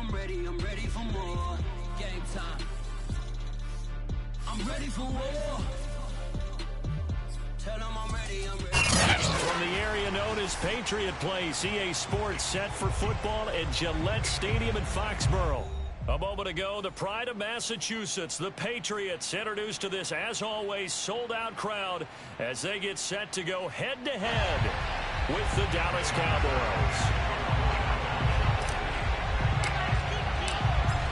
I'm ready for more. Game time. I'm ready for war. Tell them I'm ready. From the area known as Patriot Place, EA Sports set for football at Gillette Stadium in Foxborough. A moment ago, the pride of Massachusetts, the Patriots, introduced to this, as always, sold-out crowd as they get set to go head-to-head with the Dallas Cowboys.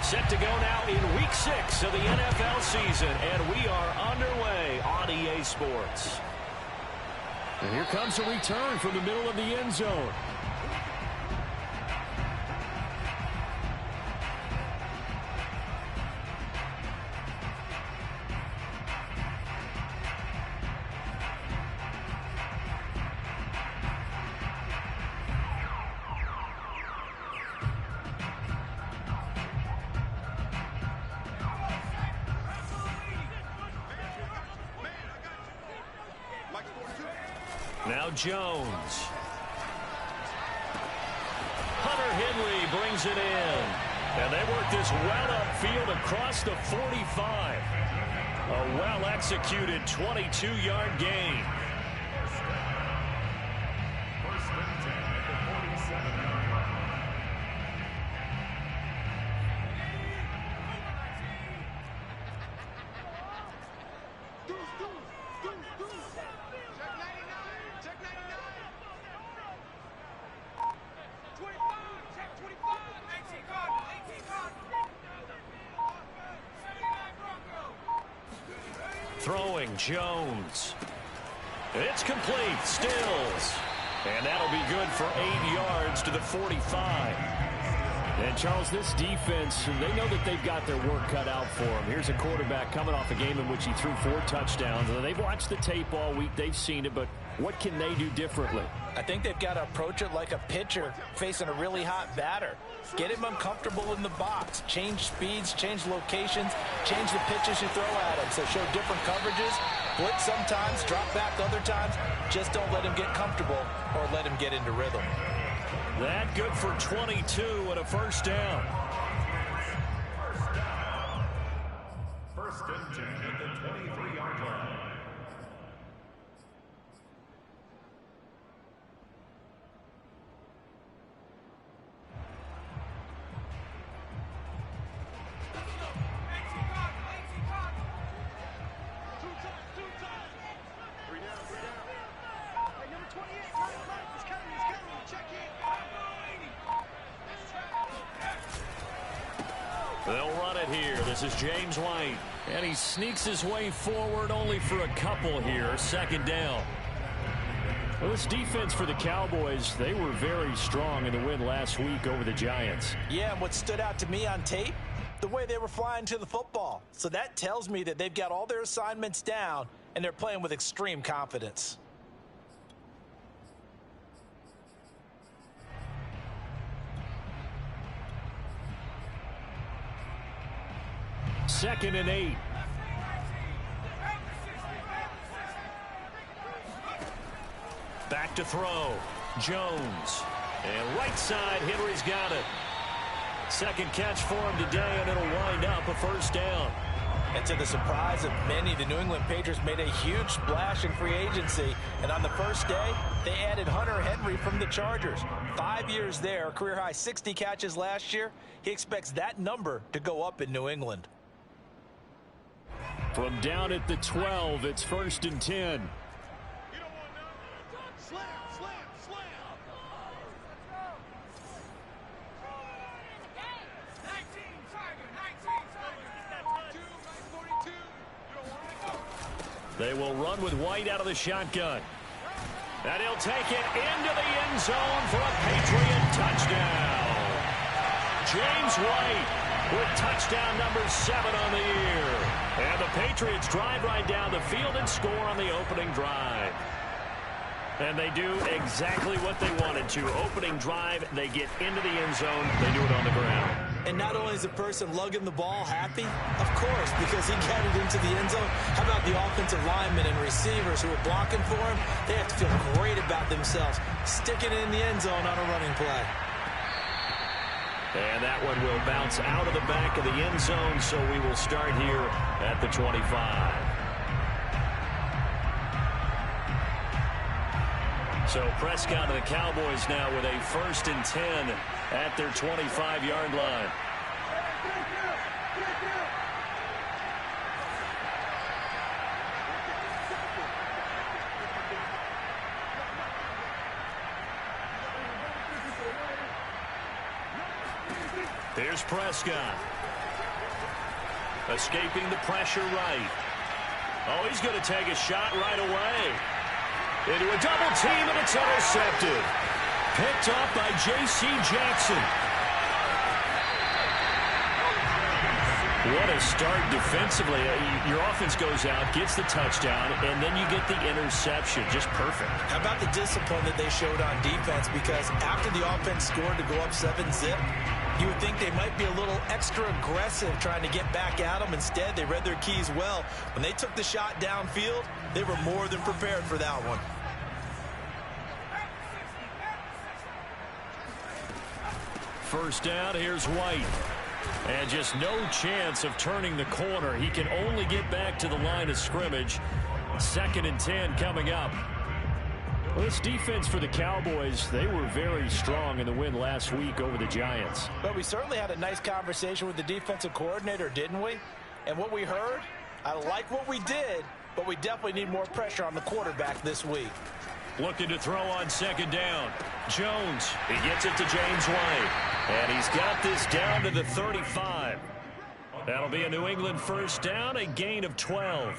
Set to go now in Week 6 of the NFL season, and we are underway on EA Sports. And here comes a return from the middle of the end zone. Now Jones. Hunter Henry brings it in. And they work this well upfield across the 45. A well-executed 22-yard gain. First and 10 at the 47-yard line. Throwing Jones. It's complete. Stills. And that'll be good for 8 yards to the 45. And, Charles, this defense, they know that they've got their work cut out for them. Here's a quarterback coming off a game in which he threw 4 touchdowns. They've watched the tape all week. They've seen it, but what can they do differently? I think they've got to approach it like a pitcher facing a really hot batter. Get him uncomfortable in the box. Change speeds, change locations, change the pitches you throw at him. So show different coverages, blitz sometimes, drop back other times. Just don't let him get comfortable or let him get into rhythm. That good for 22 and a first down. First and 10 at the 23-yard line. They'll run it here. This is James White. And he sneaks his way forward only for a couple here. Second down. Well, this defense for the Cowboys, they were very strong in the win last week over the Giants. Yeah, and what stood out to me on tape, the way they were flying to the football. So that tells me that they've got all their assignments down, and they're playing with extreme confidence. Second and 8. Back to throw. Jones. And right side, Henry's got it. Second catch for him today, and it'll wind up a first down. And to the surprise of many, the New England Patriots made a huge splash in free agency. And on the first day, they added Hunter Henry from the Chargers. 5 years there, career-high 60 catches last year. He expects that number to go up in New England. From down at the 12, it's first and 10. They will run with White out of the shotgun. And he'll take it into the end zone for a Patriot touchdown. James White with touchdown number 7 on the year. And the Patriots drive right down the field and score on the opening drive. And they do exactly what they wanted to. Opening drive, they get into the end zone. They do it on the ground. And not only is the person lugging the ball happy, of course, because he got it into the end zone. How about the offensive linemen and receivers who are blocking for him? They have to feel great about themselves, sticking it in the end zone on a running play. And that one will bounce out of the back of the end zone, so we will start here at the 25. So Prescott and the Cowboys now with a 1st and 10 at their 25-yard line. Here's Prescott. Escaping the pressure right. Oh, he's going to take a shot right away. Into a double team, and it's intercepted. Picked off by J.C. Jackson. What a start defensively. Your offense goes out, gets the touchdown, and then you get the interception. Just perfect. How about the discipline that they showed on defense? Because after the offense scored to go up 7-zip, you would think they might be a little extra aggressive trying to get back at them. Instead, they read their keys well. When they took the shot downfield, they were more than prepared for that one. First down, here's White. And just no chance of turning the corner. He can only get back to the line of scrimmage. 2nd and 10 coming up. Well, this defense for the Cowboys, they were very strong in the win last week over the Giants. But we certainly had a nice conversation with the defensive coordinator, didn't we? And what we heard, I like what we did, but we definitely need more pressure on the quarterback this week. Looking to throw on 2nd down. Jones, he gets it to James White. And he's got this down to the 35. That'll be a New England 1st down, a gain of 12.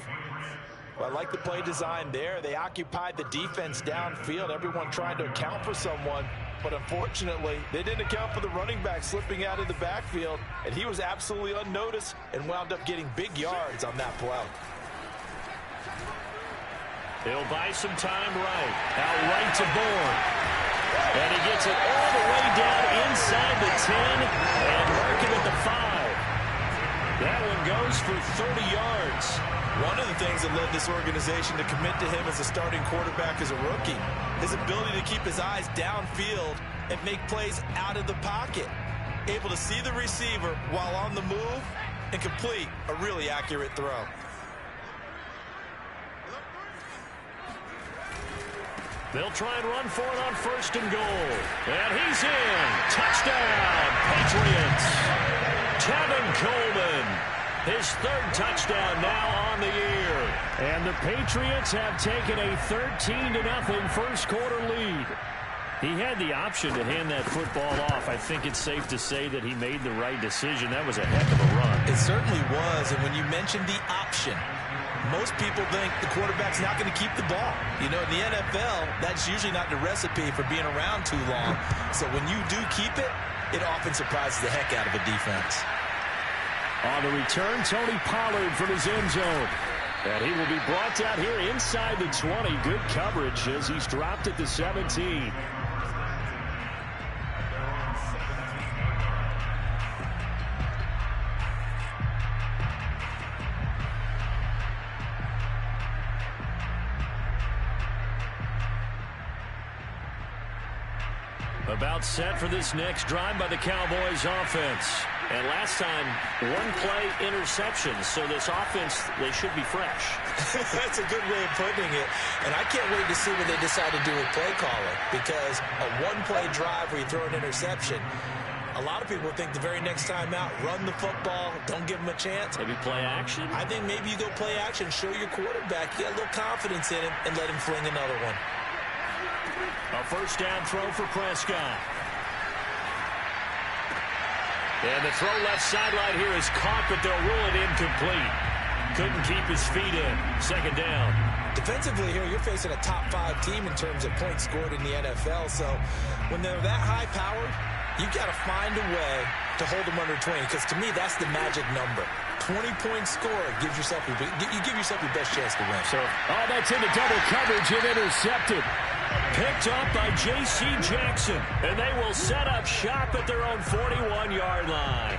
Well, I like the play design there. They occupied the defense downfield, everyone trying to account for someone. But unfortunately, they didn't account for the running back slipping out of the backfield. And he was absolutely unnoticed and wound up getting big yards on that play. He'll buy some time right. Out right to Bourne. And he gets it all the way down inside the 10 and marking at the 5. That one goes for 30 yards. One of the things that led this organization to commit to him as a starting quarterback as a rookie, his ability to keep his eyes downfield and make plays out of the pocket. Able to see the receiver while on the move and complete a really accurate throw. They'll try and run for it on 1st and goal. And he's in. Touchdown, Patriots. Tevin Coleman. His 3rd touchdown now on the year. And the Patriots have taken a 13-0 first quarter lead. He had the option to hand that football off. I think it's safe to say that he made the right decision. That was a heck of a run. It certainly was. And when you mentioned the option, most people think the quarterback's not going to keep the ball. You know, in the NFL, that's usually not the recipe for being around too long. So when you do keep it, it often surprises the heck out of a defense. On the return, Tony Pollard from his end zone. And he will be brought down here inside the 20. Good coverage as he's dropped at the 17. About set for this next drive by the Cowboys offense. And last time, 1-play interception. So this offense, they should be fresh. That's a good way of putting it. And I can't wait to see what they decide to do with play calling. Because a 1-play drive where you throw an interception, a lot of people think the very next time out, run the football, don't give them a chance. Maybe play action? I think maybe you go play action, show your quarterback, you got a little confidence in him, and let him fling another one. A 1st down throw for Prescott. And the throw left sideline here is caught, but they'll rule it incomplete. Couldn't keep his feet in. 2nd down. Defensively here, you're facing a top 5 team in terms of points scored in the NFL. So when they're that high-powered, you got to find a way to hold them under 20. Because to me, that's the magic number. 20-point score gives yourself you give yourself your best chance to win. So, that's into double coverage and intercepted. Picked up by J.C. Jackson. And they will set up shop at their own 41-yard line.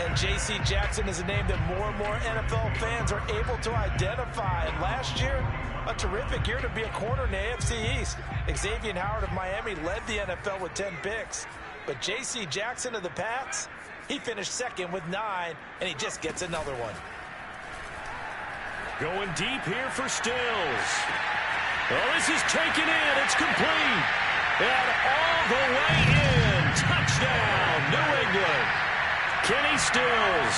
And J.C. Jackson is a name that more and more NFL fans are able to identify. And last year, a terrific year to be a corner in the AFC East. Xavier Howard of Miami led the NFL with 10 picks. But J.C. Jackson of the Pats, he finished second with 9, and he just gets another one. Going deep here for Stills. Oh, this is taken in. It's complete. And all the way in. Touchdown, New England. Kenny Stills,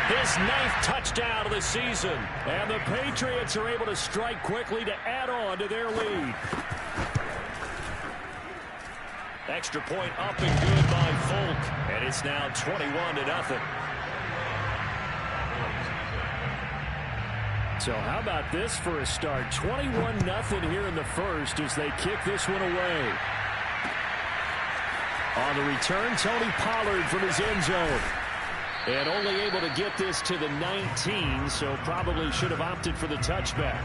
his 9th touchdown of the season. And the Patriots are able to strike quickly to add on to their lead. Extra point up and good by Folk. And it's now 21-0. So how about this for a start? 21-0 here in the first as they kick this one away. On the return, Tony Pollard from his end zone. And only able to get this to the 19, so probably should have opted for the touchback.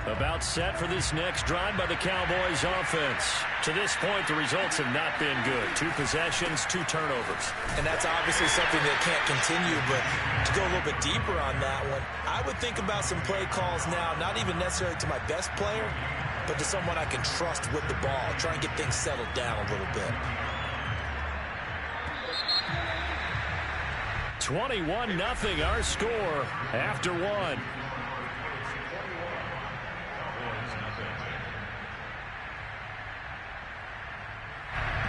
About set for this next drive by the Cowboys offense. To this point, the results have not been good. 2 possessions, 2 turnovers. And that's obviously something that can't continue, but to go a little bit deeper on that one, I would think about some play calls now, not even necessarily to my best player, but to someone I can trust with the ball. Try and get things settled down a little bit. 21-0 our score after 1.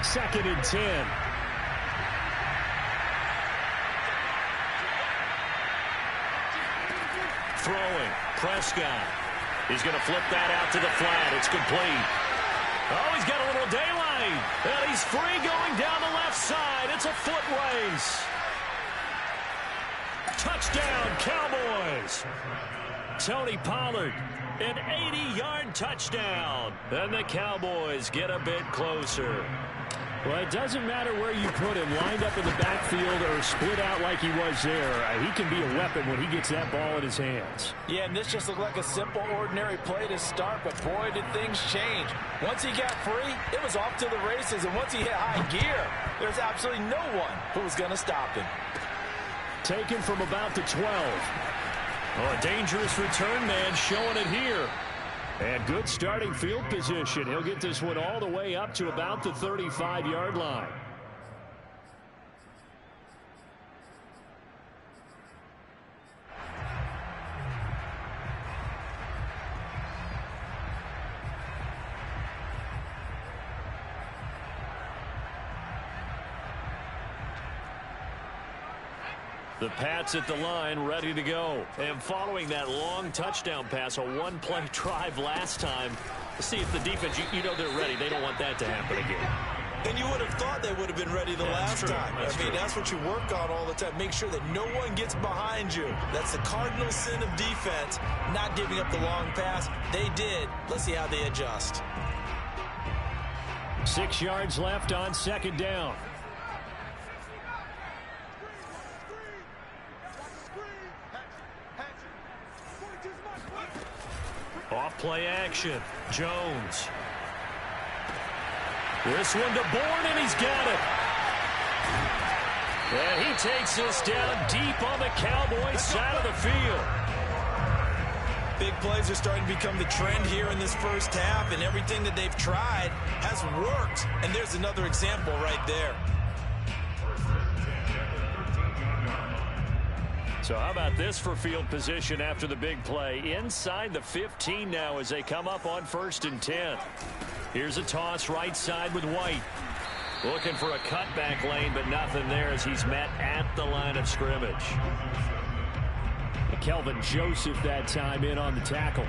Second and 10. Throwing. Prescott. He's going to flip that out to the flat. It's complete. Oh, he's got a little daylight. And he's free going down the left side. It's a foot race. Touchdown, Cowboys. Tony Pollard, an 80-yard touchdown. And the Cowboys get a bit closer. Well, it doesn't matter where you put him, lined up in the backfield or split out like he was there. He can be a weapon when he gets that ball in his hands. Yeah, and this just looked like a simple, ordinary play to start, but boy, did things change. Once he got free, it was off to the races, and once he hit high gear, there's absolutely no one who was going to stop him. Taken from about the 12. Oh, a dangerous return man showing it here. And good starting field position. He'll get this one all the way up to about the 35-yard line. The Pats at the line, ready to go. And following that long touchdown pass, a one-play drive last time, let's see if the defense, you know they're ready. They don't want that to happen again. And you would have thought they would have been ready the last time. That's what you work on all the time. Make sure that no one gets behind you. That's the cardinal sin of defense, not giving up the long pass. They did. Let's see how they adjust. 6 yards left on second down. Off play action. Jones. This one to Bourne, and he's got it. And he takes this down deep on the Cowboys side of the field. Big plays are starting to become the trend here in this first half, and everything that they've tried has worked. And there's another example right there. So how about this for field position after the big play? Inside the 15 now as they come up on 1st and 10. Here's a toss right side with White. Looking for a cutback lane, but nothing there as he's met at the line of scrimmage. Kelvin Joseph that time in on the tackle.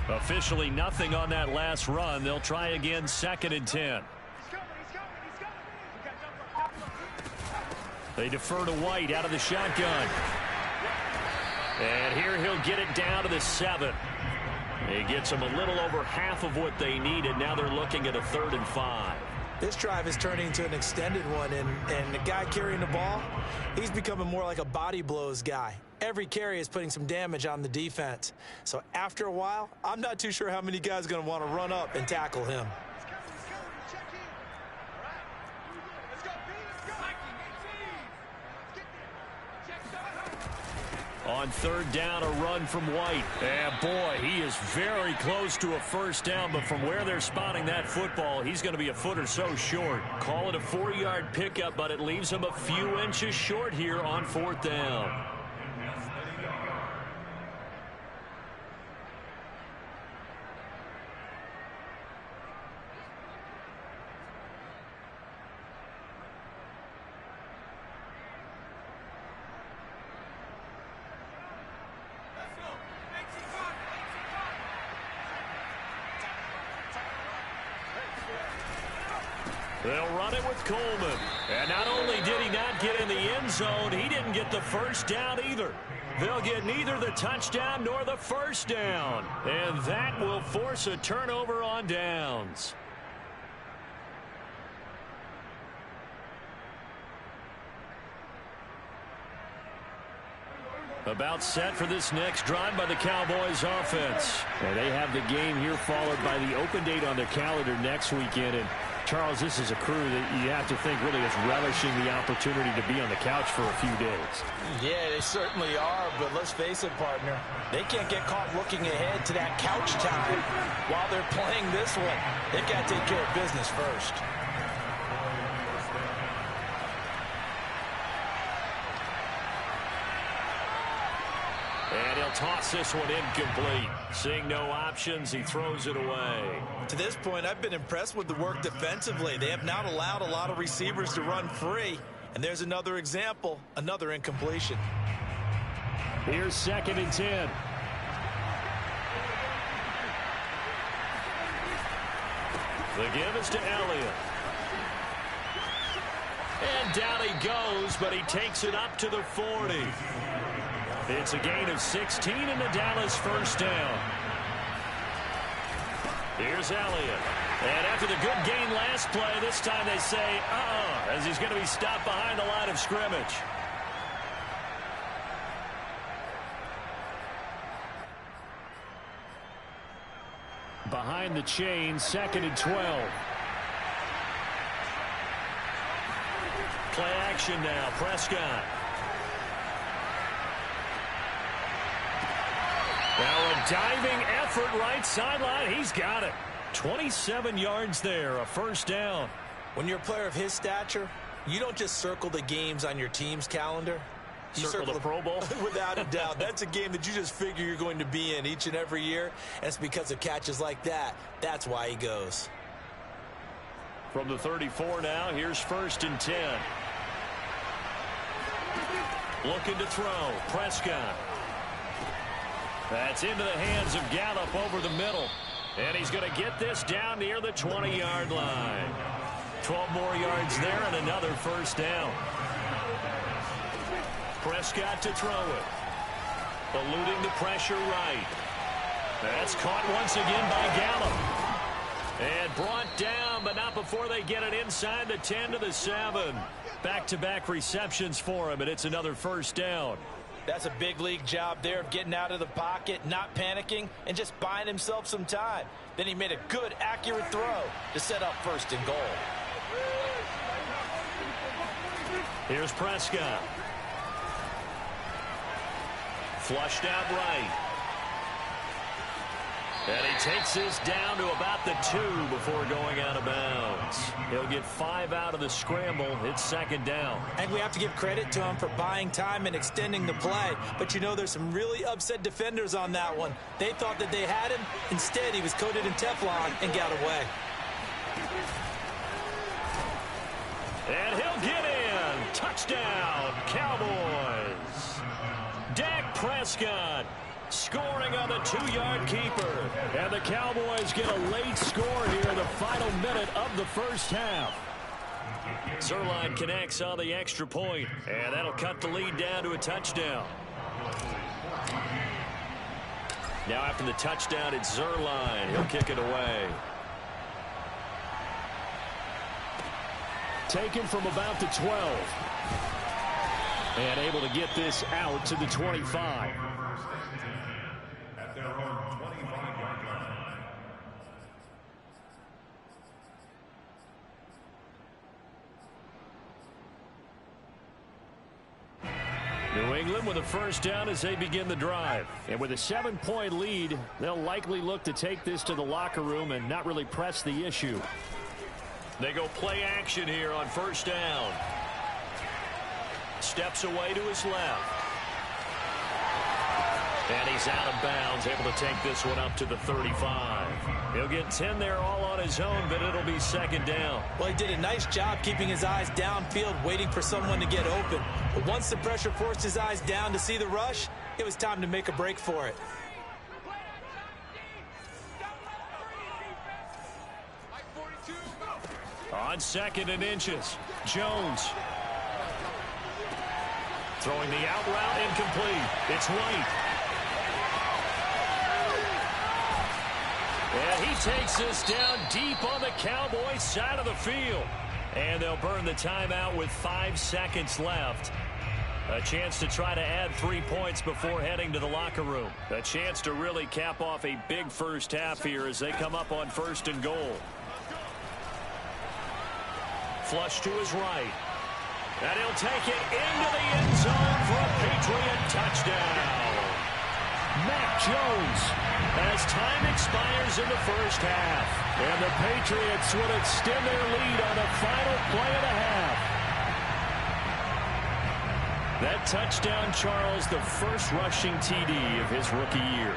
Officially nothing on that last run. They'll try again 2nd and 10. They defer to White out of the shotgun. And here he'll get it down to the 7. He gets them a little over half of what they needed. Now they're looking at a 3rd and 5. This drive is turning into an extended one, and the guy carrying the ball, he's becoming more like a body blows guy. Every carry is putting some damage on the defense. So after a while, I'm not too sure how many guys are going to want to run up and tackle him. On third down, a run from White. And boy, he is very close to a first down, but from where they're spotting that football, he's going to be a foot or so short. Call it a 4-yard pickup, but it leaves him a few inches short here on fourth down. They'll run it with Coleman. And not only did he not get in the end zone, he didn't get the first down either. They'll get neither the touchdown nor the first down. And that will force a turnover on downs. About set for this next drive by the Cowboys offense. And they have the game here followed by the open date on their calendar next weekend. And Charles, this is a crew that you have to think really is relishing the opportunity to be on the couch for a few days. Yeah, they certainly are, but let's face it, partner. They can't get caught looking ahead to that couch time while they're playing this one. They've got to take care of business first. And he'll toss this one incomplete. Seeing no options, he throws it away. To this point, I've been impressed with the work defensively. They have not allowed a lot of receivers to run free. And there's another example, another incompletion. Here's 2nd and 10. The give is to Elliott. And down he goes, but he takes it up to the 40. It's a gain of 16 and the Dallas first down. Here's Elliott. And after the good gain last play, this time they say, as he's going to be stopped behind the line of scrimmage. Behind the chain, 2nd and 12. Play action now, Prescott. Now a diving effort right sideline. He's got it. 27 yards there, a first down. When you're a player of his stature, you don't just circle the games on your team's calendar. You circle the Pro Bowl? Without a doubt. That's a game that you just figure you're going to be in each and every year. And it's because of catches like that. That's why he goes. From the 34 now, here's 1st and 10. Looking to throw. Prescott. That's into the hands of Gallup over the middle. And he's going to get this down near the 20-yard line. 12 more yards there and another first down. Prescott to throw it. Eluding the pressure right. That's caught once again by Gallup. And brought down, but not before they get it inside the 10 to the 7. Back-to-back receptions for him, and it's another first down. That's a big league job there of getting out of the pocket, not panicking, and just buying himself some time. Then he made a good, accurate throw to set up 1st and goal. Here's Prescott. Flushed out right. And he takes this down to about the 2 before going out of bounds. He'll get 5 out of the scramble. It's 2nd down. And we have to give credit to him for buying time and extending the play. But you know, there's some really upset defenders on that one. They thought that they had him. Instead, he was coated in Teflon and got away. And he'll get in. Touchdown, Cowboys. Dak Prescott scoring on the 2-yard keeper. And the Cowboys get a late score here in the final minute of the first half. Zuerlein connects on the extra point, and that'll cut the lead down to a touchdown. Now after the touchdown, it's Zuerlein. He'll kick it away. Taken from about the 12. And able to get this out to the 25. At their own 25-yard line. New England with a first down as they begin the drive. And with a 7-point lead, they'll likely look to take this to the locker room and not really press the issue. They go play action here on first down. Steps away to his left. And he's out of bounds, able to take this one up to the 35. He'll get 10 there all on his own, but it'll be second down. Well, he did a nice job keeping his eyes downfield, waiting for someone to get open. But once the pressure forced his eyes down to see the rush, it was time to make a break for it. On 2nd and inches, Jones. Throwing the out route incomplete. It's White. And he takes this down deep on the Cowboys side of the field. And they'll burn the timeout with 5 seconds left. A chance to try to add 3 points before heading to the locker room. A chance to really cap off a big first half here as they come up on 1st and goal. Flush to his right. And he'll take it into the end zone for a Patriot touchdown. Mac Jones as time expires in the first half. And the Patriots will extend their lead on the final play of the half. That touchdown, Charles, the first rushing TD of his rookie year.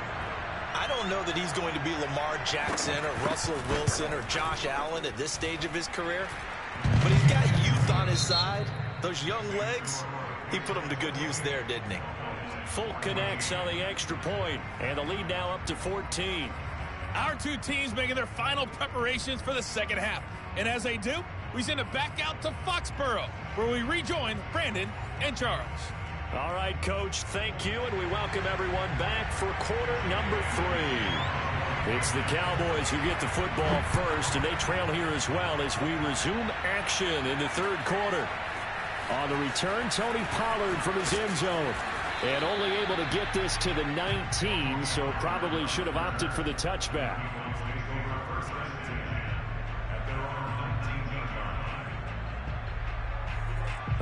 I don't know that he's going to be Lamar Jackson or Russell Wilson or Josh Allen at this stage of his career. But he's got youth on his side. Those young legs, he put them to good use there, didn't he? Folk connects on the extra point, and the lead now up to 14. Our two teams making their final preparations for the second half. And as they do, we send it back out to Foxborough, where we rejoin Brandon and Charles. All right, Coach, thank you, and we welcome everyone back for quarter number 3. It's the Cowboys who get the football first, and they trail here as well as we resume action in the third quarter. On the return, Tony Pollard from his end zone. And only able to get this to the 19, so probably should have opted for the touchback.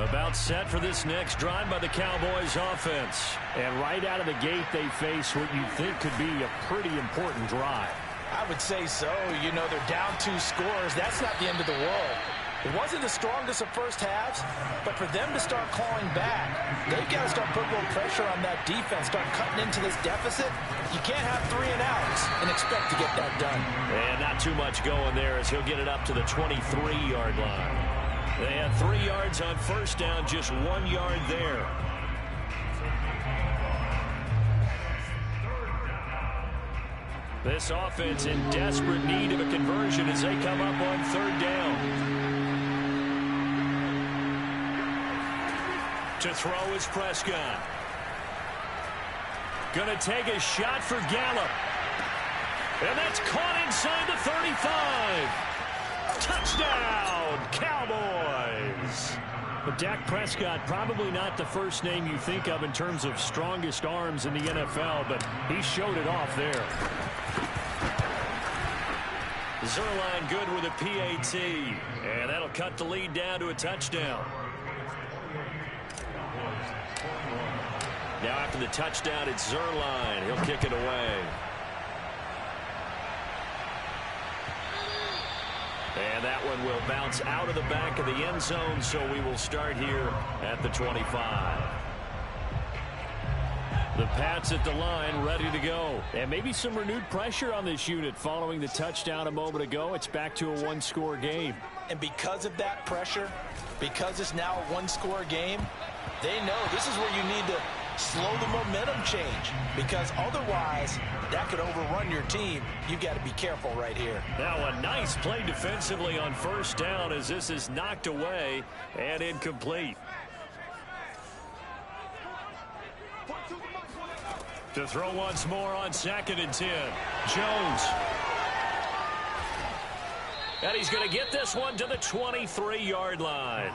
About set for this next drive by the Cowboys offense. And right out of the gate, they face what you think could be a pretty important drive. I would say so. You know, they're down 2 scores. That's not the end of the world. It wasn't the strongest of first halves, but for them to start clawing back, they've got to start putting a little pressure on that defense, start cutting into this deficit. You can't have 3 and outs and expect to get that done. And not too much going there as he'll get it up to the 23-yard line. They had 3 yards on first down, just 1 yard there. This offense in desperate need of a conversion as they come up on 3rd down. To throw is Prescott. Going to take a shot for Gallup. And that's caught inside the 35. Touchdown, Cowboys. But Dak Prescott, probably not the first name you think of in terms of strongest arms in the NFL, but he showed it off there. Zerline good with a PAT, and that'll cut the lead down to a touchdown. Now after the touchdown, it's Zerline. He'll kick it away. And that one will bounce out of the back of the end zone, so we will start here at the 25. The Pats at the line, ready to go. And maybe some renewed pressure on this unit following the touchdown a moment ago. It's back to a 1-score game. And because of that pressure, because it's now a 1-score game, they know this is where you need to slow the momentum change, because otherwise that could overrun your team. You've got to be careful right here. Now a nice play defensively on first down as this is knocked away and incomplete. To throw once more on 2nd and 10. Jones. And he's going to get this one to the 23-yard line.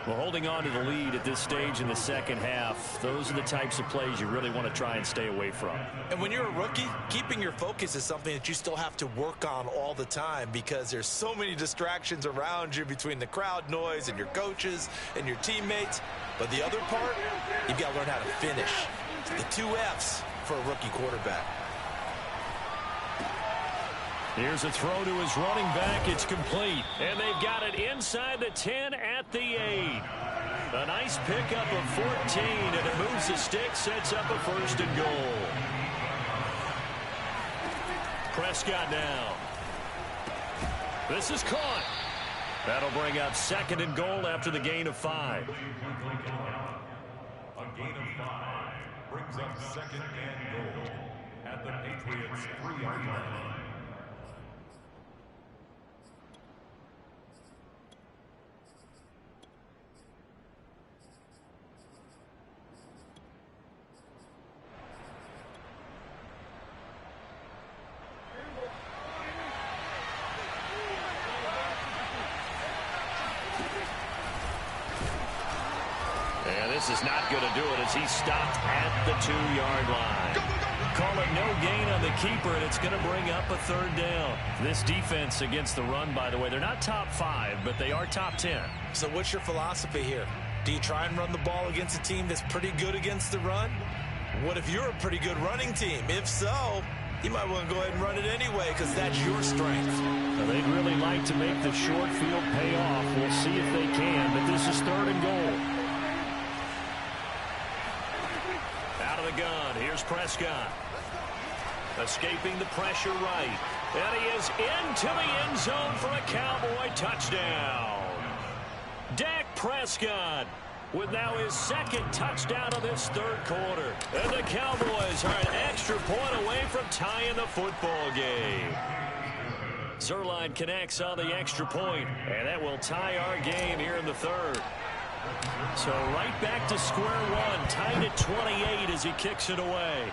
Well, holding on to the lead at this stage in the second half, those are the types of plays you really want to try and stay away from. And when you're a rookie, keeping your focus is something that you still have to work on all the time because there's so many distractions around you between the crowd noise and your coaches and your teammates. But the other part, you've got to learn how to finish. The 2 F's for a rookie quarterback. Here's a throw to his running back. It's complete. And they've got it inside the 10 at the 8. A nice pickup of 14, and it moves the stick, sets up a 1st and goal. Prescott now. This is caught. That'll bring up 2nd and goal after the gain of 5. A gain of 5 brings up 2nd and goal at the Patriots 3-yard line. This is not going to do it as he stopped at the 2-yard line. Call it no gain on the keeper, and it's going to bring up a 3rd down. This defense against the run, by the way, they're not top 5, but they are top 10. So what's your philosophy here? Do you try and run the ball against a team that's pretty good against the run? What if you're a pretty good running team? If so, you might want to go ahead and run it anyway because that's your strength. Well, they'd really like to make the short field pay off. We'll see if they can, but this is 3rd and goal. Gun. Here's Prescott. Escaping the pressure right. And he is into the end zone for a Cowboy touchdown. Dak Prescott with now his 2nd touchdown of this 3rd quarter. And the Cowboys are an extra point away from tying the football game. Zerline connects on the extra point, and that will tie our game here in the 3rd. So right back to square one, tied at 28 as he kicks it away.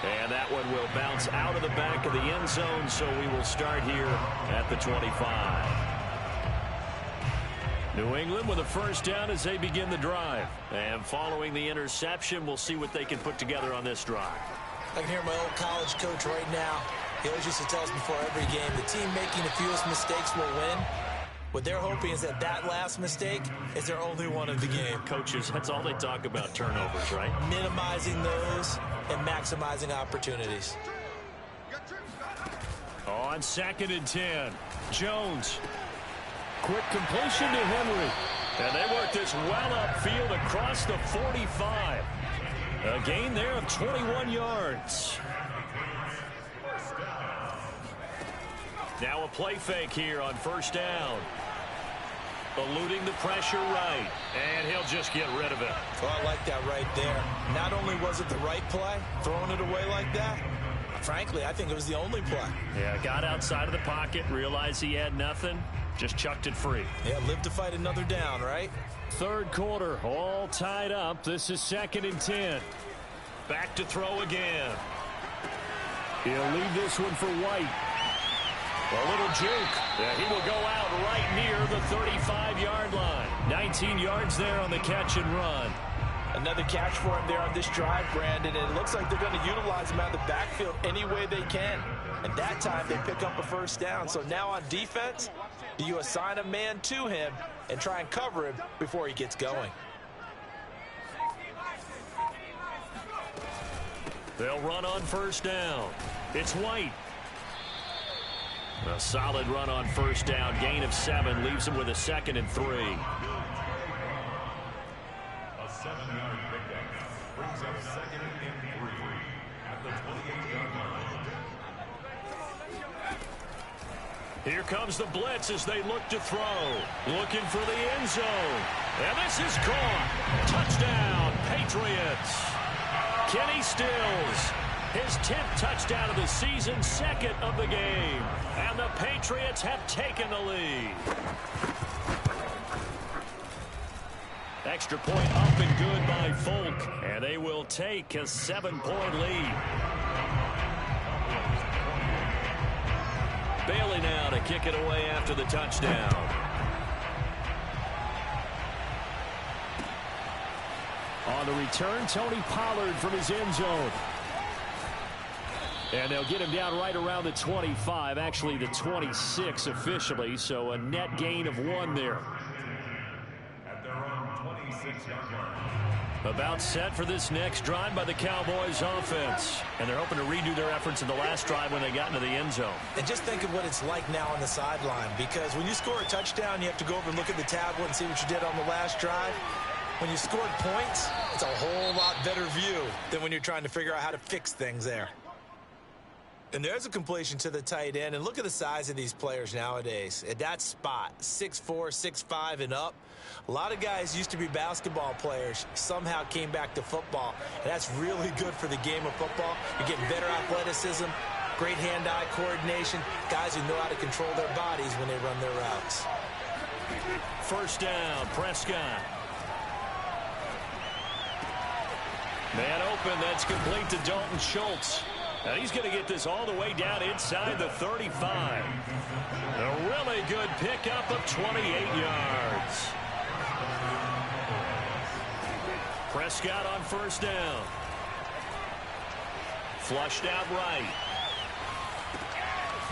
And that one will bounce out of the back of the end zone, so we will start here at the 25. New England with a 1st down as they begin the drive. And following the interception, we'll see what they can put together on this drive. I can hear my old college coach right now. He always used to tell us before every game, the team making the fewest mistakes will win. What they're hoping is that last mistake is their only one of the game. Coaches, that's all they talk about, turnovers, right? Minimizing those and maximizing opportunities. On 2nd and 10, Jones. Quick completion to Henry. And they work this well upfield across the 45. A gain there of 21 yards. Now a play fake here on 1st down. Eluding the pressure right. And he'll just get rid of it. Well, I like that right there. Not only was it the right play, throwing it away like that, frankly, I think it was the only play. Yeah, got outside of the pocket, realized he had nothing, just chucked it free. Yeah, live to fight another down, right? 3rd quarter, all tied up. This is 2nd and 10. Back to throw again. He'll leave this one for White. A little juke. Yeah, he will go out right near the 35-yard line. 19 yards there on the catch and run. Another catch for him there on this drive, Brandon, and it looks like they're going to utilize him out of the backfield any way they can. And that time they pick up a 1st down. So now on defense, do you assign a man to him and try and cover him before he gets going? They'll run on 1st down. It's White. A solid run on 1st down. Gain of 7 leaves him with a 2nd and 3. A 7-yard pickup brings up 2nd and 3 at the 28-yard line. Here comes the blitz as they look to throw. Looking for the end zone. And this is caught. Touchdown, Patriots. Kenny Stills. His 10th touchdown of the season, 2nd of the game. And the Patriots have taken the lead. Extra point up and good by Folk. And they will take a 7-point lead. Bailey now to kick it away after the touchdown. On the return, Tony Pollard from his end zone. And they'll get him down right around the 25, actually the 26 officially, so a net gain of 1 there. At their own 26-yard line. About set for this next drive by the Cowboys offense. And they're hoping to redo their efforts in the last drive when they got into the end zone. And just think of what it's like now on the sideline, because when you score a touchdown, you have to go over and look at the tablet and see what you did on the last drive. When you scored points, it's a whole lot better view than when you're trying to figure out how to fix things there. And there's a completion to the tight end. And look at the size of these players nowadays. At that spot, 6'4", 6'5", and up. A lot of guys used to be basketball players, somehow came back to football. And that's really good for the game of football. You're getting better athleticism, great hand-eye coordination, guys who know how to control their bodies when they run their routes. First down, Prescott. Man open, that's complete to Dalton Schultz. Now he's going to get this all the way down inside the 35. A really good pickup of 28 yards. Prescott on first down. Flushed out right.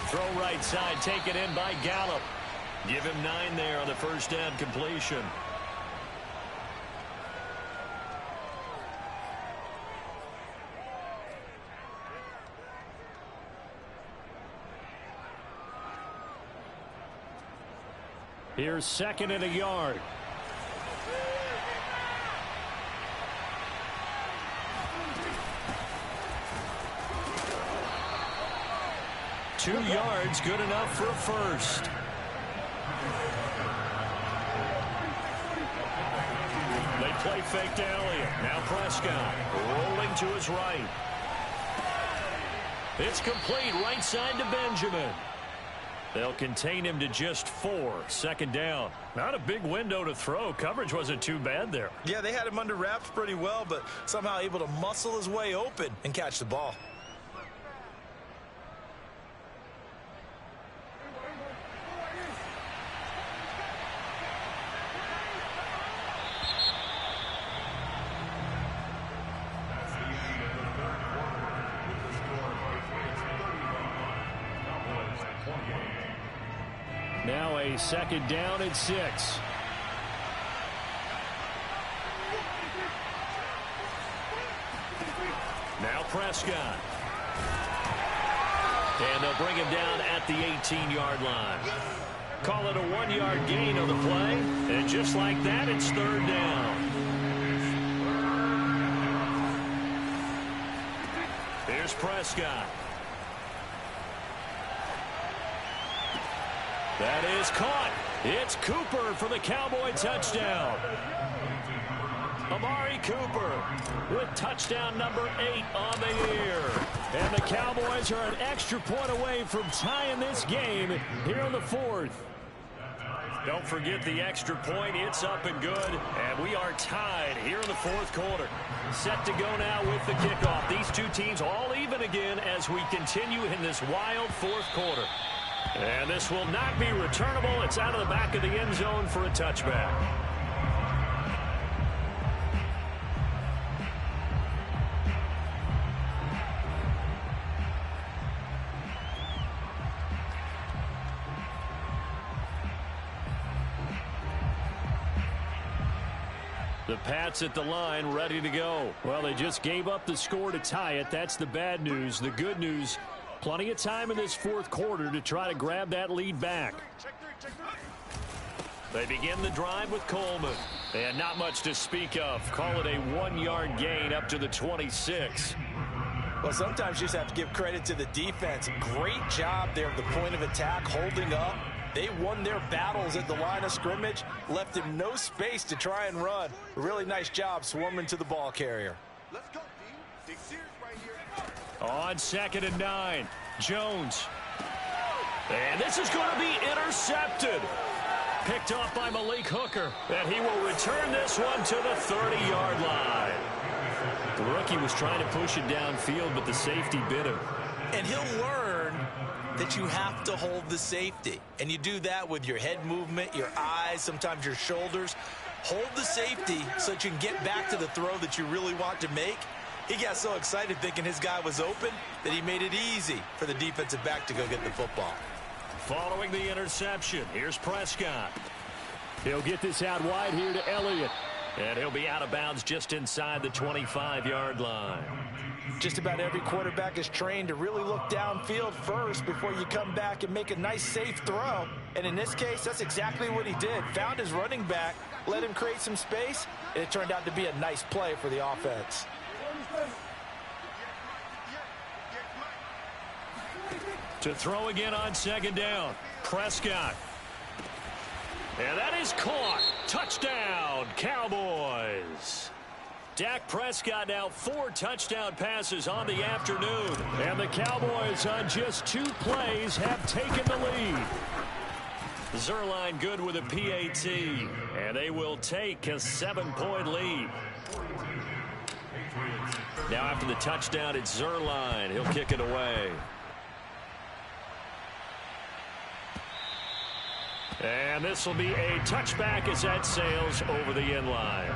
Throw right side, taken in by Gallup. Give him 9 there on the first down completion. Here's second and a yard. Two yards, good enough for a first. They play fake to Elliott. Now Prescott rolling to his right. It's complete right side to Benjamin. They'll contain him to just 4. Second down. Not a big window to throw. Coverage wasn't too bad there. Yeah, they had him under wraps pretty well, but somehow able to muscle his way open and catch the ball. Now a second down at 6. Now Prescott. And they'll bring him down at the 18-yard line. Call it a 1-yard gain on the play. And just like that, it's third down. Here's Prescott. That is caught. It's Cooper for the Cowboy touchdown. Amari Cooper with touchdown number 8 on the year. And the Cowboys are an extra point away from tying this game here in the 4th. Don't forget the extra point. It's up and good. And we are tied here in the 4th quarter. Set to go now with the kickoff. These two teams all even again as we continue in this wild 4th quarter. And this will not be returnable. It's out of the back of the end zone for a touchback. The Pats at the line, ready to go. Well, they just gave up the score to tie it. That's the bad news. The good news, plenty of time in this 4th quarter to try to grab that lead back. They begin the drive with Coleman. And not much to speak of. Call it a 1-yard gain up to the 26. Well, sometimes you just have to give credit to the defense. Great job there at the point of attack, holding up. They won their battles at the line of scrimmage, left him no space to try and run. A really nice job swarming to the ball carrier. Let's go, D. Dig serious right here. On 2nd and 9, Jones. And this is going to be intercepted. Picked off by Malik Hooker. And he will return this one to the 30-yard line. The rookie was trying to push it downfield, but the safety bit him. And he'll learn that you have to hold the safety. And you do that with your head movement, your eyes, sometimes your shoulders. hold the safety so that you can get back to the throw that you really want to make. He got so excited thinking his guy was open that he made it easy for the defensive back to go get the football. Following the interception, here's Prescott. He'll get this out wide here to Elliott. And he'll be out of bounds just inside the 25-yard line. Just about every quarterback is trained to really look downfield first before you come back and make a nice, safe throw. And in this case, that's exactly what he did. Found his running back, let him create some space, and it turned out to be a nice play for the offense. To throw again on second down, Prescott. And that is caught. Touchdown, Cowboys. Dak Prescott now 4 touchdown passes on the afternoon. And the Cowboys on just 2 plays have taken the lead. Zerline good with a PAT. And they will take a 7-point lead. Now after the touchdown, it's Zerline. He'll kick it away. And this will be a touchback as that sails over the end line.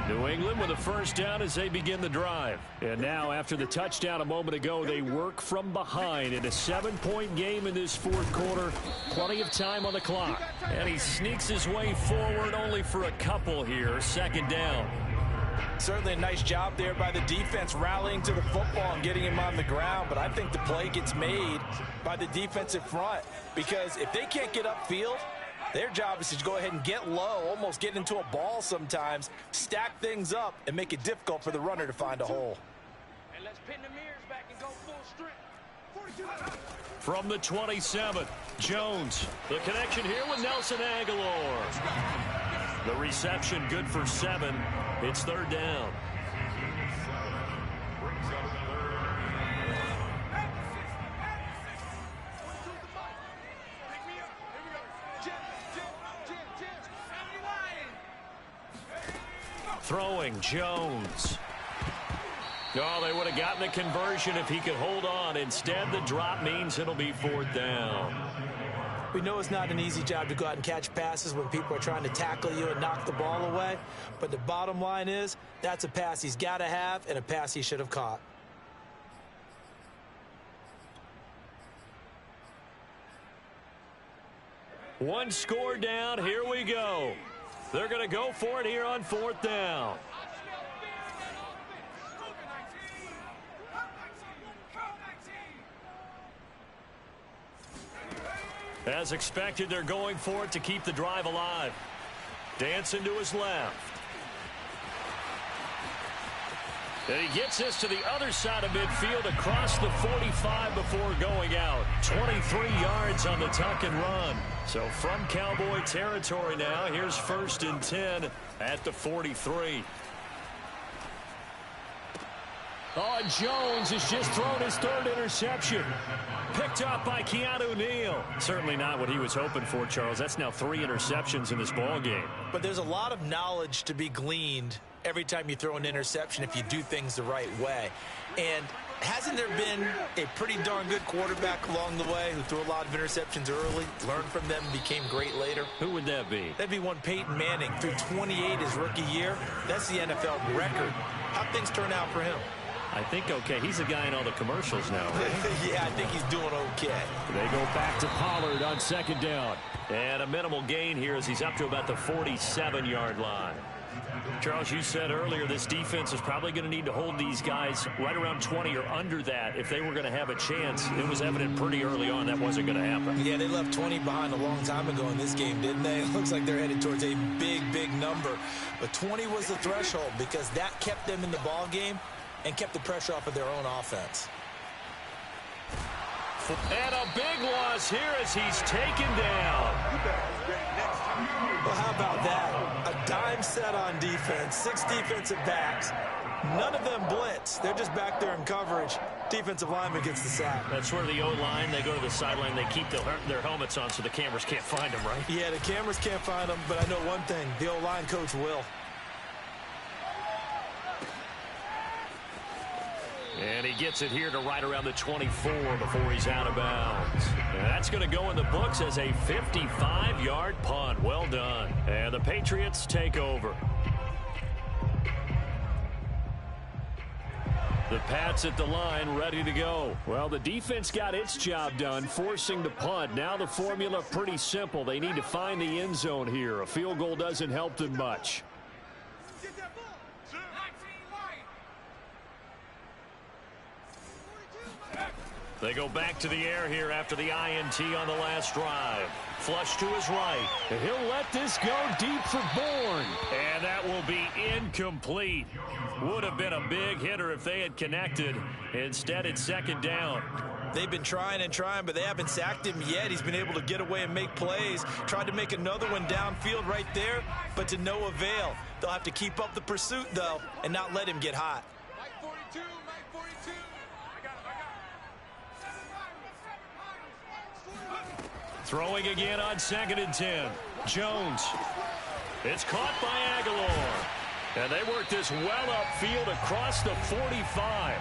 New England with a first down as they begin the drive. And now after the touchdown a moment ago, they work from behind in a 7-point game in this fourth quarter. Plenty of time on the clock. And he sneaks his way forward only for a couple here. Second down. Certainly a nice job there by the defense rallying to the football and getting him on the ground. But I think the play gets made by the defensive front, because if they can't get upfield, their job is to go ahead and get low, almost get into a ball sometimes, stack things up, and make it difficult for the runner to find a hole. And let's pin the mirrors back and go full strength. From the 27, Jones. The connection here with Nelson Aguilar. The reception good for 7. It's third down. Throwing, Jones. Oh, they would have gotten the conversion if he could hold on. Instead, the drop means it'll be fourth down. We know it's not an easy job to go out and catch passes when people are trying to tackle you and knock the ball away. But the bottom line is, that's a pass he's got to have and a pass he should have caught. One score down. Here we go. They're going to go for it here on fourth down. As expected, they're going for it to keep the drive alive. Dancing to his left. And he gets this to the other side of midfield across the 45 before going out. 23 yards on the tuck and run. So from Cowboy territory now, here's 1st and 10 at the 43. Oh, Jones has just thrown his 3rd interception. Picked up by Keanu Neal. Certainly not what he was hoping for, Charles. That's now 3 interceptions in this ball game. But there's a lot of knowledge to be gleaned every time you throw an interception if you do things the right way. And hasn't there been a pretty darn good quarterback along the way who threw a lot of interceptions early, learned from them, and became great later? Who would that be? That'd be one Peyton Manning. Threw 28 his rookie year. That's the NFL record. How'd things turn out for him? I think okay. He's a guy in all the commercials now, right? Yeah, I think he's doing okay. They go back to Pollard on second down. And a minimal gain here as he's up to about the 47-yard line. Charles, you said earlier this defense is probably going to need to hold these guys right around 20 or under that if they were going to have a chance. It was evident pretty early on that wasn't going to happen. Yeah, they left 20 behind a long time ago in this game, didn't they? It looks like they're headed towards a big, big number. But 20 was the threshold because that kept them in the ball game and kept the pressure off of their own offense. And a big loss here as he's taken down. Well, how about that? A dime set on defense, 6 defensive backs. None of them blitz. They're just back there in coverage. Defensive lineman gets the sack. That's where the O-line, they go to the sideline, they keep their helmets on so the cameras can't find them, right? Yeah, the cameras can't find them, but I know one thing. The O-line coach will. And he gets it here to right around the 24 before he's out of bounds. And that's going to go in the books as a 55-yard punt. Well done. And the Patriots take over. The Pats at the line, ready to go. Well, the defense got its job done, forcing the punt. Now the formula pretty simple. They need to find the end zone here. A field goal doesn't help them much. They go back to the air here after the INT on the last drive. Flush to his right. And he'll let this go deep for Bourne. And that will be incomplete. Would have been a big hitter if they had connected. Instead, it's second down. They've been trying and trying, but they haven't sacked him yet. He's been able to get away and make plays. Tried to make another one downfield right there, but to no avail. They'll have to keep up the pursuit, though, and not let him get hot. Mike 42, Mike 42. Throwing again on 2nd and 10. Jones. It's caught by Aguilar. And they work this well upfield across the 45.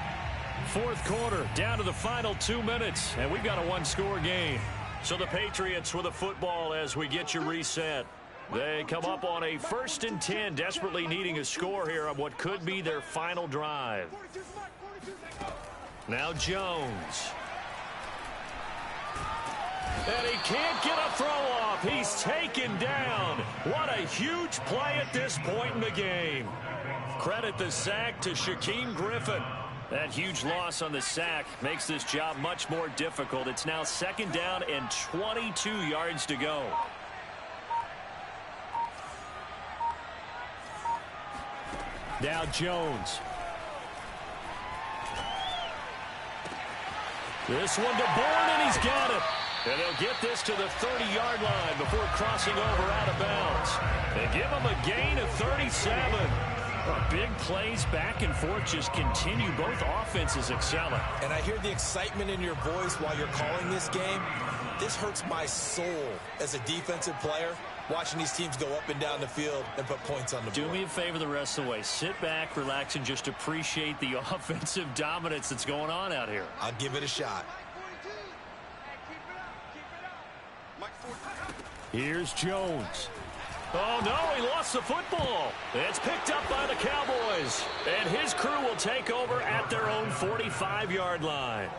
Fourth quarter, down to the final 2 minutes, and we've got a one-score game. So the Patriots with a football as we get you reset. They come up on a 1st and 10, desperately needing a score here on what could be their final drive. Now Jones. And he can't get a throw off. He's taken down. What a huge play at this point in the game. Credit the sack to Shaquem Griffin. That huge loss on the sack makes this job much more difficult. It's now 2nd down and 22 yards to go. Now Jones. This one to Bourne, and he's got it. And they'll get this to the 30-yard line before crossing over out of bounds. They give him a gain of 37. Big plays back and forth just continue. Both offenses excelling. And I hear the excitement in your voice while you're calling this game. This hurts my soul as a defensive player, watching these teams go up and down the field and put points on the board. Do me a favor the rest of the way. Sit back, relax, and just appreciate the offensive dominance that's going on out here. I'll give it a shot. Here's Jones. Oh, no, he lost the football. It's picked up by the Cowboys. And his crew will take over at their own 45-yard line.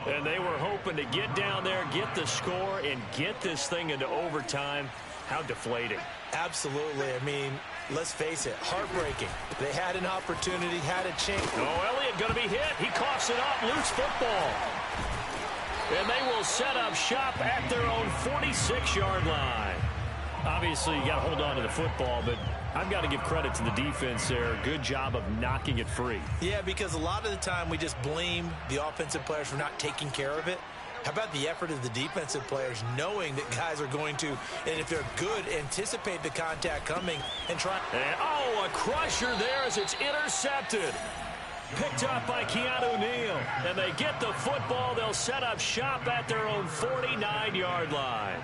And they were hoping to get down there, get the score, and get this thing into overtime. How deflating. Absolutely. I mean, let's face it, heartbreaking. They had an opportunity, had a chance. Oh, Elliott going to be hit. He coughs it up, loose football. And they will set up shop at their own 46-yard line. Obviously, you got to hold on to the football, but I've got to give credit to the defense there. Good job of knocking it free. Yeah, because a lot of the time we just blame the offensive players for not taking care of it. How about the effort of the defensive players knowing that guys are going to, and if they're good, anticipate the contact coming and try. And, oh, a crusher there as it's intercepted. Picked up by Keanu Neal. And they get the football. They'll set up shop at their own 49-yard line.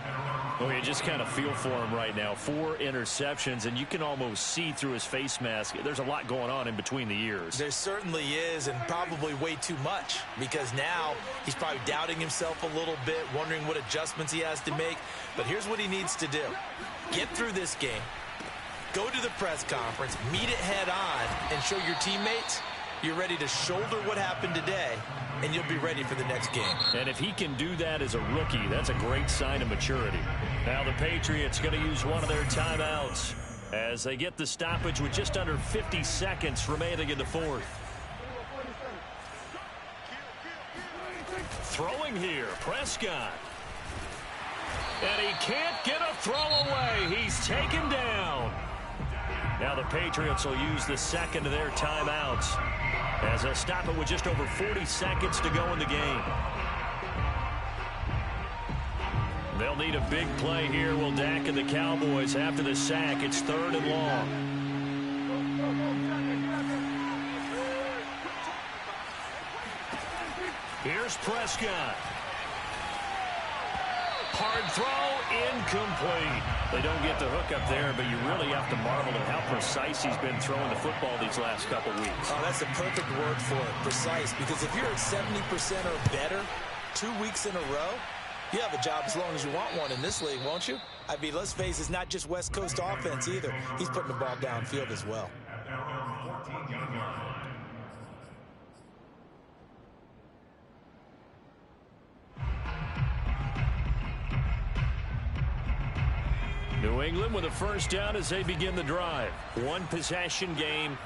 Well, you just kind of feel for him right now. 4 interceptions, and you can almost see through his face mask. There's a lot going on in between the ears. There certainly is, and probably way too much, because now he's probably doubting himself a little bit, wondering what adjustments he has to make. But here's what he needs to do. Get through this game. Go to the press conference, meet it head on, and show your teammates you're ready to shoulder what happened today, and you'll be ready for the next game. And if he can do that as a rookie, that's a great sign of maturity. Now the Patriots going to use one of their timeouts as they get the stoppage with just under 50 seconds remaining in the fourth. Throwing here, Prescott. And he can't get a throw away. He's taken down. Now the Patriots will use the second of their timeouts as they'll stop it with just over 40 seconds to go in the game. They'll need a big play here, will Dak and the Cowboys after the sack. It's 3rd and long. Here's Prescott. Hard throw, incomplete. They don't get the hook up there, but you really have to marvel at how precise he's been throwing the football these last couple weeks. Oh, that's the perfect word for it, precise. Because if you're at 70% or better 2 weeks in a row, you have a job as long as you want one in this league, won't you? I mean, let's face it, it's not just West Coast offense either. He's putting the ball downfield as well. New England with a first down as they begin the drive. One possession game.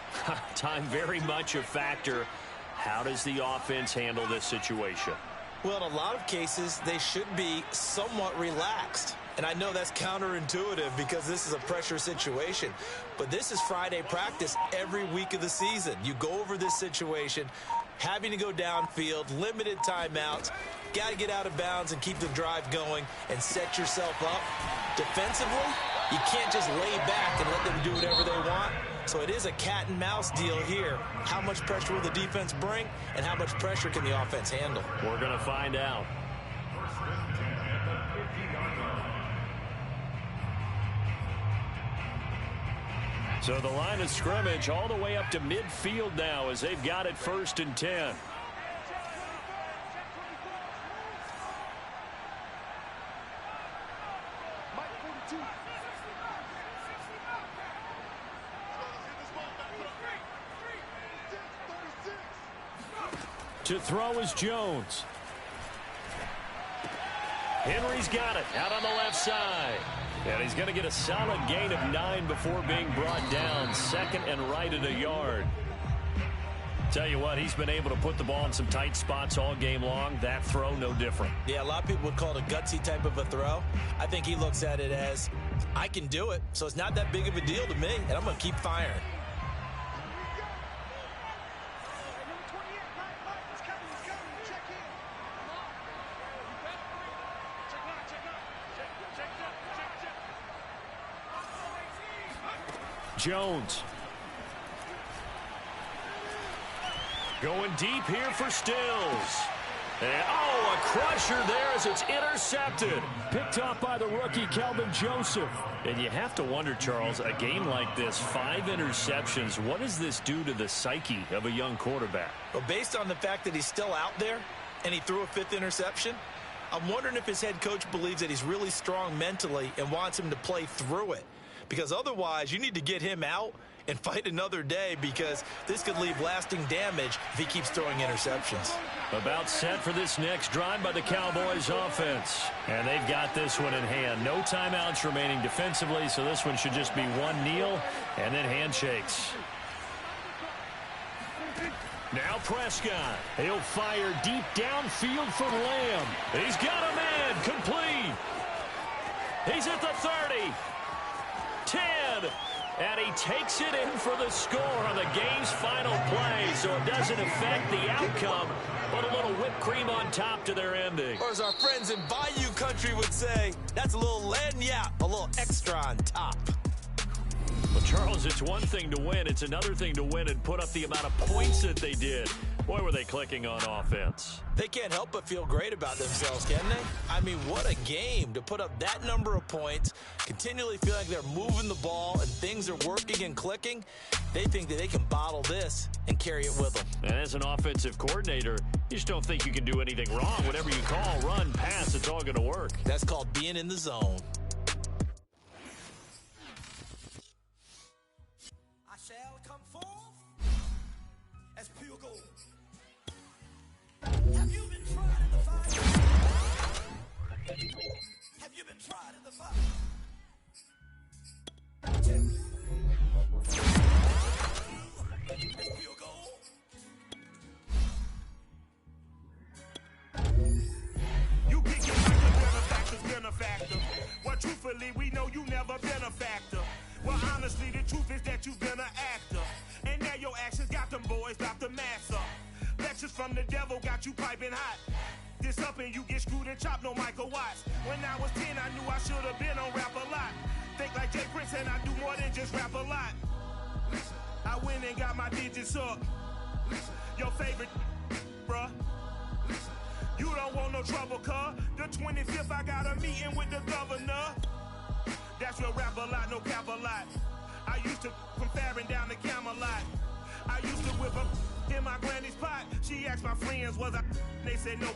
Time very much a factor. How does the offense handle this situation? Well, in a lot of cases, they should be somewhat relaxed. And I know that's counterintuitive because this is a pressure situation. But this is Friday practice every week of the season. You go over this situation, having to go downfield, limited timeouts, got to get out of bounds and keep the drive going and set yourself up. Defensively, you can't just lay back and let them do whatever they want. So it is a cat and mouse deal here. How much pressure will the defense bring, and how much pressure can the offense handle? We're going to find out. So the line of scrimmage all the way up to midfield now as they've got it 1st and 10. To throw is Jones. Henry's got it out on the left side. And he's going to get a solid gain of 9 before being brought down. 2nd and right at a yard. Tell you what, he's been able to put the ball in some tight spots all game long. That throw, no different. Yeah, a lot of people would call it a gutsy type of a throw. I think he looks at it as, I can do it, so it's not that big of a deal to me, and I'm going to keep firing. Jones. Going deep here for Stills. And, oh, a crusher there as it's intercepted. Picked off by the rookie, Kelvin Joseph. And you have to wonder, Charles, a game like this, 5 interceptions, what does this do to the psyche of a young quarterback? Well, based on the fact that he's still out there and he threw a 5th interception, I'm wondering if his head coach believes that he's really strong mentally and wants him to play through it. Because otherwise, you need to get him out and fight another day, because this could leave lasting damage if he keeps throwing interceptions. About set for this next drive by the Cowboys offense. And they've got this one in hand. No timeouts remaining defensively, so this one should just be one kneel and then handshakes. Now Prescott. He'll fire deep downfield for Lamb. He's got a man. Complete. He's at the 30. 10. And he takes it in for the score on the game's final play, so it doesn't affect the outcome, but a little whipped cream on top to their ending. Or as our friends in Bayou Country would say, that's a little lagniappe, a little extra on top. Well, Charles, it's one thing to win. It's another thing to win and put up the amount of points that they did. Boy, were they clicking on offense. They can't help but feel great about themselves, can they? I mean, what a game to put up that number of points, continually feel like they're moving the ball and things are working and clicking. They think that they can bottle this and carry it with them. And as an offensive coordinator, you just don't think you can do anything wrong. Whatever you call, run, pass, it's all going to work. That's called being in the zone. I shall come forth as pure gold. Have you been tried in the fire? Have you been tried in the fire? As pure gold. You get your benefactor. Well, truthfully, we know you never been a factor. Well, honestly, the truth is that you've been an actor. And now your actions got them boys about to mass up. Lectures from the devil got you piping hot. This up and you get screwed and chopped, no Michael Watts. When I was 10, I knew I should have been on rap a lot. Think like Jay Prince and I do more than just rap a lot. I went and got my digits up. Your favorite, bruh. You don't want no trouble, cuz. The 25th, I got a meeting with the governor. That's your rap a lot, no cap a lot. I used to from Farron down to Camelot. I used to whip up in my granny's pot. She asked my friends, was I? They said no.